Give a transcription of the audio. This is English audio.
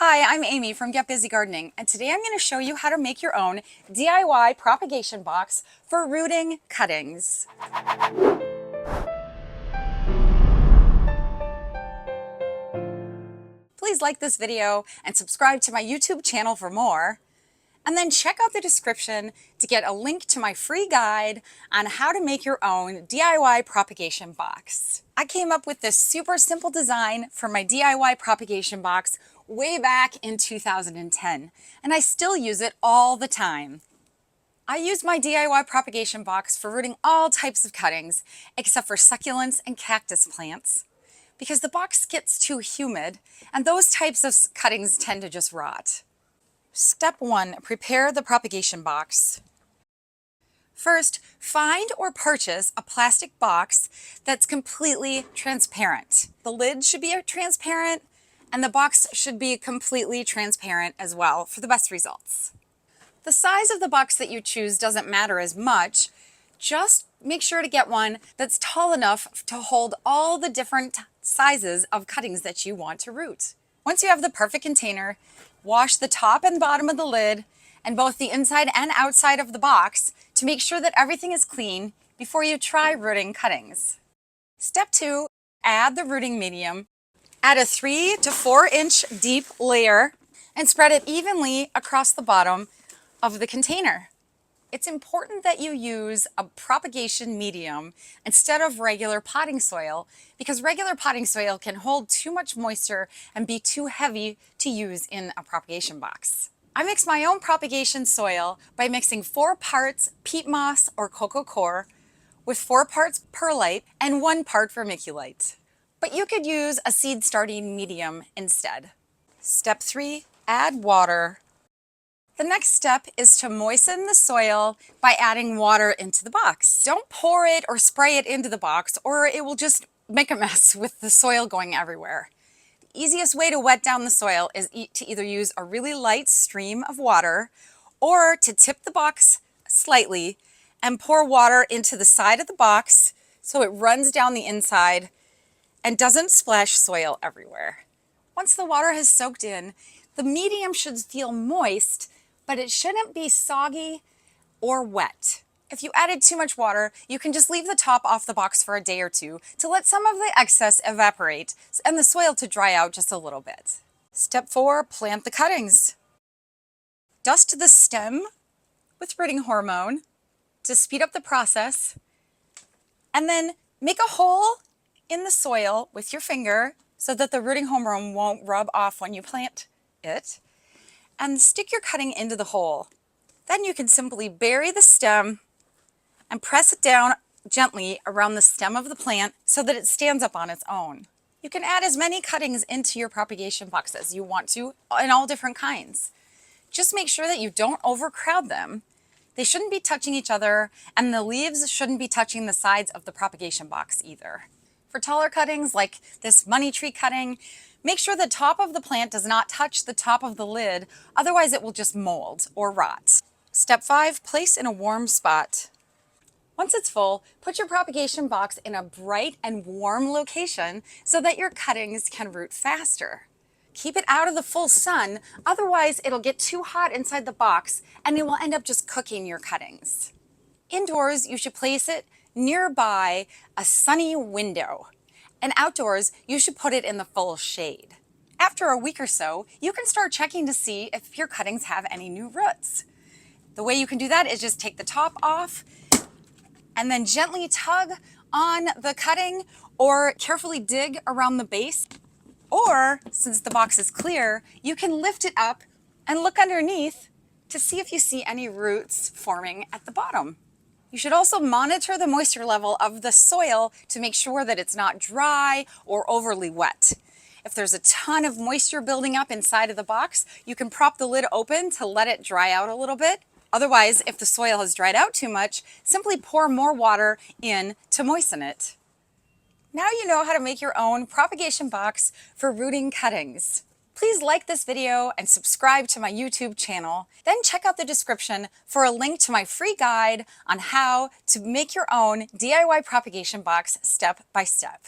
Hi, I'm Amy from Get Busy Gardening, and today I'm going to show you how to make your own DIY propagation box for rooting cuttings. Please like this video and subscribe to my YouTube channel for more. And then check out the description to get a link to my free guide on how to make your own DIY propagation box. I came up with this super simple design for my DIY propagation box way back in 2010, and I still use it all the time. I use my DIY propagation box for rooting all types of cuttings except for succulents and cactus plants because the box gets too humid and those types of cuttings tend to just rot. Step 1. Prepare the propagation box. First, find or purchase a plastic box that's completely transparent. The lid should be transparent and the box should be completely transparent as well for the best results. The size of the box that you choose doesn't matter as much. Just make sure to get one that's tall enough to hold all the different sizes of cuttings that you want to root. Once you have the perfect container, wash the top and bottom of the lid and both the inside and outside of the box to make sure that everything is clean before you try rooting cuttings. Step 2, add the rooting medium. Add a 3 to 4 inch deep layer and spread it evenly across the bottom of the container. It's important that you use a propagation medium instead of regular potting soil because regular potting soil can hold too much moisture and be too heavy to use in a propagation box. I mix my own propagation soil by mixing 4 parts peat moss or coco coir with 4 parts perlite and 1 part vermiculite. But you could use a seed starting medium instead. Step 3, add water. The next step is to moisten the soil by adding water into the box. Don't pour it or spray it into the box or it will just make a mess with the soil going everywhere. The easiest way to wet down the soil is to either use a really light stream of water or to tip the box slightly and pour water into the side of the box so it runs down the inside and doesn't splash soil everywhere. Once the water has soaked in, the medium should feel moist, but it shouldn't be soggy or wet. If you added too much water, you can just leave the top off the box for a day or two to let some of the excess evaporate and the soil to dry out just a little bit. Step 4, plant the cuttings. Dust the stem with rooting hormone to speed up the process, and then make a hole in the soil with your finger so that the rooting hormone won't rub off when you plant it, and stick your cutting into the hole. Then you can simply bury the stem and press it down gently around the stem of the plant so that it stands up on its own. You can add as many cuttings into your propagation box as you want to in all different kinds. Just make sure that you don't overcrowd them. They shouldn't be touching each other, and the leaves shouldn't be touching the sides of the propagation box either. For taller cuttings like this money tree cutting, make sure the top of the plant does not touch the top of the lid, otherwise it will just mold or rot. Step 5, place in a warm spot. Once it's full, put your propagation box in a bright and warm location so that your cuttings can root faster. Keep it out of the full sun, otherwise it'll get too hot inside the box and it will end up just cooking your cuttings. Indoors, you should place it nearby a sunny window. And outdoors, you should put it in the full shade. After a week or so, you can start checking to see if your cuttings have any new roots. The way you can do that is just take the top off and then gently tug on the cutting or carefully dig around the base. Or, since the box is clear, you can lift it up and look underneath to see if you see any roots forming at the bottom. You should also monitor the moisture level of the soil to make sure that it's not dry or overly wet. If there's a ton of moisture building up inside of the box, you can prop the lid open to let it dry out a little bit. Otherwise, if the soil has dried out too much, simply pour more water in to moisten it. Now you know how to make your own propagation box for rooting cuttings. Please like this video and subscribe to my YouTube channel. Then check out the description for a link to my free guide on how to make your own DIY propagation box step by step.